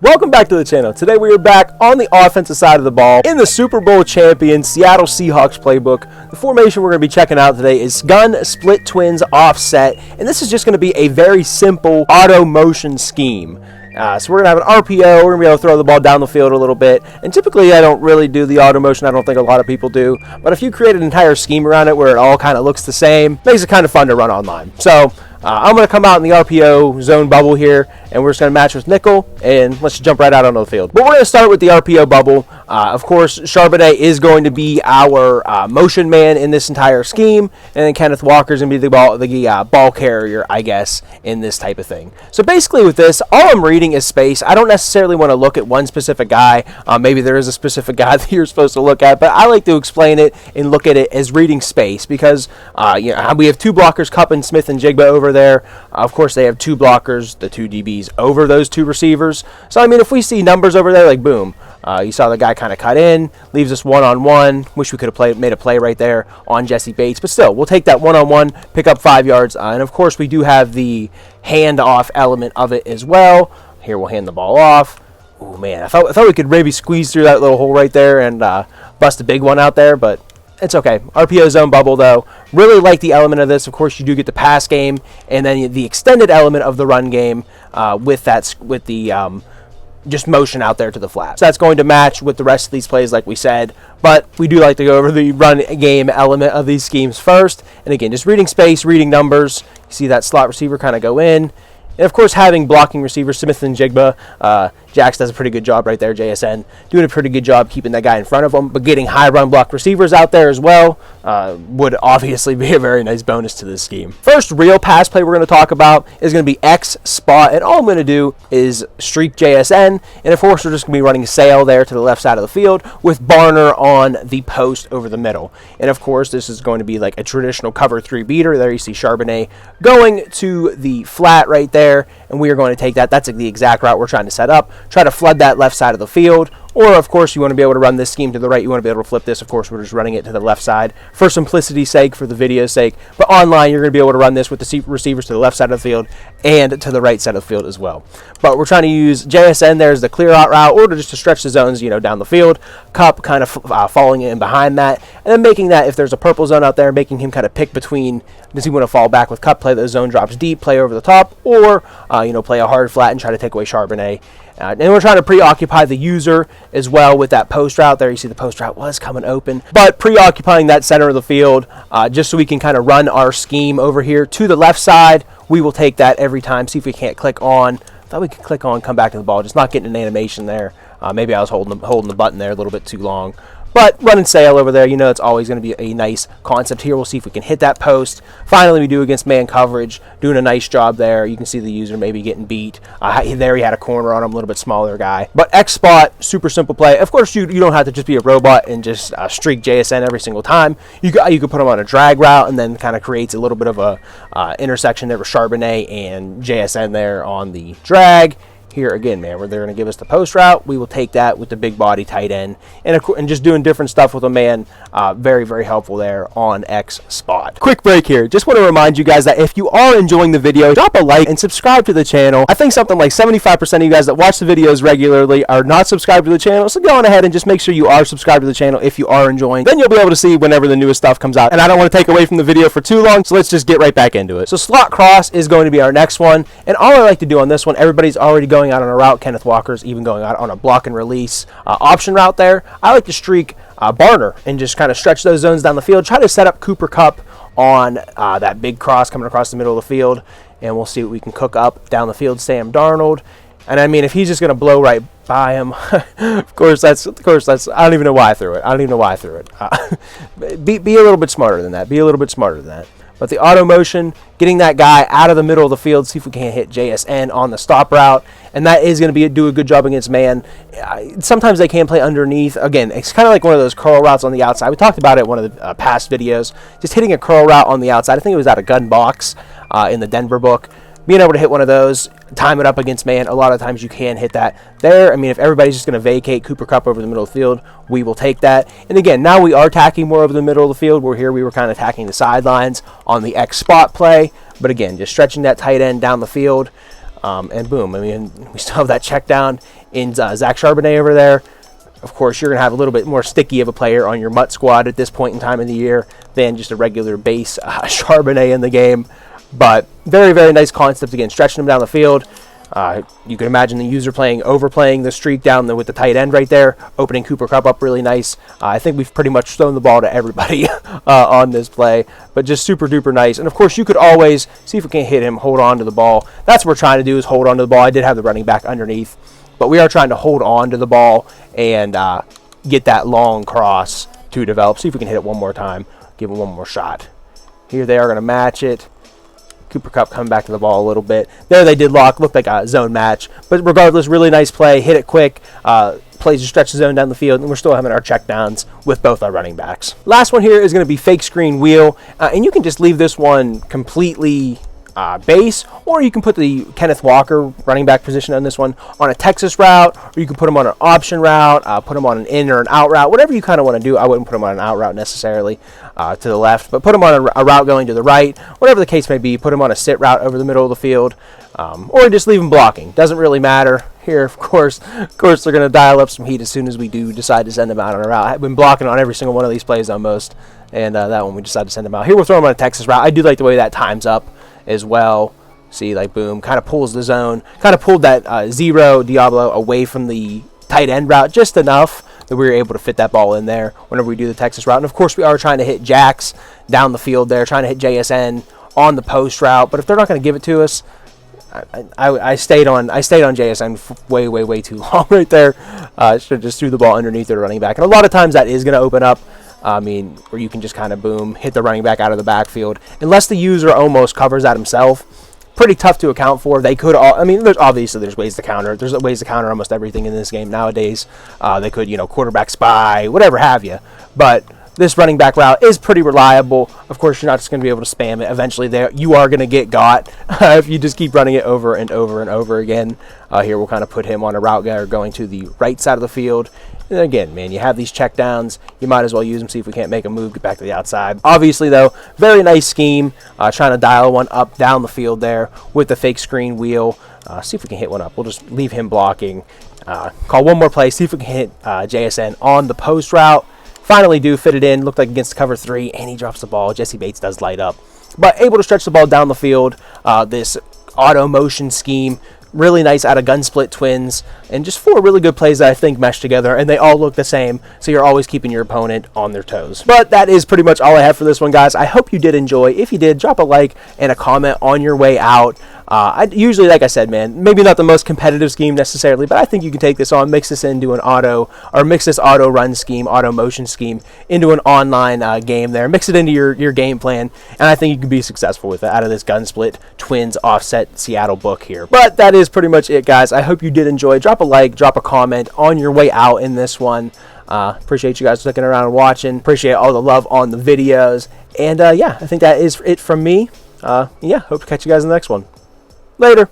Welcome back to the channel. Today we are back on the offensive side of the ball in the Super Bowl champion Seattle Seahawks playbook. The formation we're going to be checking out today is gun, split twins, offset, and this is just going to be a very simple auto motion scheme. So we're going to have an RPO, we're going to be able to throw the ball down the field a little bit, and typically I don't really do the auto motion, I don't think a lot of people do, but if you create an entire scheme around it where it all kind of looks the same, makes it kind of fun to run online. So I'm going to come out in the RPO zone bubble here, and we're just going to match with nickel, and let's jump right out onto the field. But we're going to start with the RPO bubble. Of course, Charbonnet is going to be our motion man in this entire scheme, and then Kenneth Walker is going to be the ball carrier, I guess, in this type of thing. So basically with this, all I'm reading is space. I don't necessarily want to look at one specific guy. Maybe there is a specific guy that you're supposed to look at, but I like to explain it and look at it as reading space because we have two blockers, Kupp and Smith and Jigba over there. Of course, they have two blockers, the two DBs over those two receivers. So, I mean, if we see numbers over there, like boom, you saw the guy kind of cut in, leaves us one-on-one. Wish we could have made a play right there on Jesse Bates, but still, we'll take that one-on-one, pick up 5 yards, and of course, we do have the handoff element of it as well. Here, we'll hand the ball off. Oh man, I thought we could maybe squeeze through that little hole right there and bust a big one out there, but it's okay. RPO zone bubble, though. Really like the element of this. Of course, you do get the pass game and then the extended element of the run game with the just motion out there to the flat. So that's going to match with the rest of these plays, like we said. But we do like to go over the run game element of these schemes first. And again, just reading space, reading numbers. You see that slot receiver kind of go in. And, of course, having blocking receivers, Smith and Jigba, Jax does a pretty good job right there, JSN, doing a pretty good job keeping that guy in front of him, but getting high run block receivers out there as well would obviously be a very nice bonus to this scheme. First real pass play we're going to talk about is going to be X spot, and all I'm going to do is streak JSN, and of course we're just going to be running sail there to the left side of the field with Barner on the post over the middle. And of course this is going to be like a traditional cover 3 beater. There you see Charbonnet going to the flat right there, and we are going to take that. That's the exact route we're trying to set up. Try to flood that left side of the field. Or, of course, you want to be able to run this scheme to the right. You want to be able to flip this. Of course, we're just running it to the left side for simplicity's sake, for the video's sake. But online, you're going to be able to run this with the receivers to the left side of the field and to the right side of the field as well. But we're trying to use JSN there as the clear out route or just to stretch the zones, down the field. Kupp kind of falling in behind that. And then making that, if there's a purple zone out there, making him kind of pick between, does he want to fall back with Kupp, play those zone drops deep, play over the top, or, play a hard flat and try to take away Charbonnet. And we're trying to preoccupy the user as well with that post route there. You see the post route was coming open, but preoccupying that center of the field just so we can kind of run our scheme over here to the left side. We will take that every time. See if we can't click on. Thought we could click on, come back to the ball. Just not getting an animation there. Maybe I was holding the button there a little bit too long. But run and sail over there, it's always going to be a nice concept here. We'll see if we can hit that post. Finally, we do against man coverage, doing a nice job there. You can see the user maybe getting beat. There he had a corner on him, a little bit smaller guy. But X spot, super simple play. Of course, you don't have to just be a robot and just streak JSN every single time. You could put him on a drag route and then kind of creates a little bit of a intersection there with Charbonnet and JSN there on the drag. Here again, man, where they're going to give us the post route, we will take that with the big body tight end, and just doing different stuff with a man. Very, very helpful there on X spot. Quick break here. Just want to remind you guys that if you are enjoying the video, drop a like and subscribe to the channel. I think something like 75% of you guys that watch the videos regularly are not subscribed to the channel, so go on ahead and just make sure you are subscribed to the channel if you are enjoying. Then you'll be able to see whenever the newest stuff comes out. And I don't want to take away from the video for too long, so let's just get right back into it. So slot cross is going to be our next one, and all I like to do on this one, everybody's already going out on a route. Kenneth Walker's even going out on a block and release option route there. I like to streak Barner and just kind of stretch those zones down the field. Try to set up Cooper Kupp on that big cross coming across the middle of the field, and we'll see what we can cook up down the field. Sam Darnold, and I mean, if he's just going to blow right by him, of course that's. I don't even know why I threw it. Be a little bit smarter than that. But the auto motion, getting that guy out of the middle of the field, see if we can't hit JSN on the stop route, and that is going to do a good job against man. Sometimes they can play underneath. Again, it's kind of like one of those curl routes on the outside. We talked about it in one of the past videos, just hitting a curl route on the outside. I think it was out of Gun Box in the Denver book. Being able to hit one of those, time it up against man, a lot of times you can hit that there. I mean, if everybody's just going to vacate Cooper Kupp over the middle of the field, we will take that. And again, now we are attacking more over the middle of the field, where here we were kind of attacking the sidelines on the X spot play. But again, just stretching that tight end down the field. And boom, I mean, we still have that check down in Zach Charbonnet over there. Of course, you're going to have a little bit more sticky of a player on your MUT squad at this point in time of the year than just a regular base Charbonnet in the game. But very, very nice concept, again, stretching him down the field. You can imagine the user overplaying the streak down with the tight end right there, opening Cooper Kupp up really nice. I think we've pretty much thrown the ball to everybody on this play, but just super duper nice. And of course, you could always see if we can't hit him, hold on to the ball. That's what we're trying to do, is hold on to the ball. I did have the running back underneath, but we are trying to hold on to the ball and get that long cross to develop. See if we can hit it one more time, give him one more shot. Here they are going to match it. Cooper Kupp coming back to the ball a little bit. There they did look like a zone match. But regardless, really nice play. Hit it quick. Plays to stretch the zone down the field. And we're still having our checkdowns with both our running backs. Last one here is going to be fake screen wheel. And you can just leave this one completely base, or you can put the Kenneth Walker running back position on this one on a Texas route, or you can put him on an option route, put him on an in or an out route, whatever you kind of want to do. I wouldn't put him on an out route necessarily to the left, but put him on a route going to the right, whatever the case may be. Put him on a sit route over the middle of the field, or just leave him blocking. Doesn't really matter. Here, of course, they're going to dial up some heat as soon as we do decide to send him out on a route. I've been blocking on every single one of these plays almost, and that one we decided to send him out. Here we'll throw him on a Texas route. I do like the way that times up as well. See, like, boom, kind of pulls the zone, kind of pulled that Zero Diablo away from the tight end route just enough that we were able to fit that ball in there whenever we do the Texas route. And of course, we are trying to hit Jax down the field there, trying to hit JSN on the post route. But if they're not going to give it to us, I stayed on JSN way too long right there. Should have just threw the ball underneath the running back. And a lot of times that is going to open up. I mean, where you can just kind of, boom, hit the running back out of the backfield. Unless the user almost covers that himself, pretty tough to account for. They could all, I mean, there's ways to counter. There's ways to counter almost everything in this game nowadays. They could, quarterback spy, whatever have you. But this running back route is pretty reliable. Of course, you're not just going to be able to spam it. Eventually, you are going to get got if you just keep running it over and over and over again. Here, we'll kind of put him on a route going to the right side of the field. And then again, man, you have these check downs. You might as well use them, see if we can't make a move, get back to the outside. Obviously, though, very nice scheme. Trying to dial one up down the field there with the fake screen wheel. See if we can hit one up. We'll just leave him blocking. Call one more play, see if we can hit JSN on the post route. Finally do fit it in. Looked like against cover 3, and he drops the ball. Jesse Bates does light up. But able to stretch the ball down the field. This auto motion scheme, really nice out of gun split twins, and just 4 really good plays that I think mesh together, and they all look the same, so you're always keeping your opponent on their toes. But that is pretty much all I have for this one, guys. I hope you did enjoy. If you did, drop a like and a comment on your way out. I usually, like I said, man, maybe not the most competitive scheme necessarily, but I think you can take this on, mix this into an mix this auto run scheme, auto motion scheme into an online game there, mix it into your game plan, and I think you can be successful with it out of this gun split twins offset Seattle book here. But that is pretty much it, guys. I hope you did enjoy. Drop a like, drop a comment on your way out in this one. Appreciate you guys sticking around and watching. Appreciate all the love on the videos. And yeah, I think that is it from me. Yeah, hope to catch you guys in the next one. Later.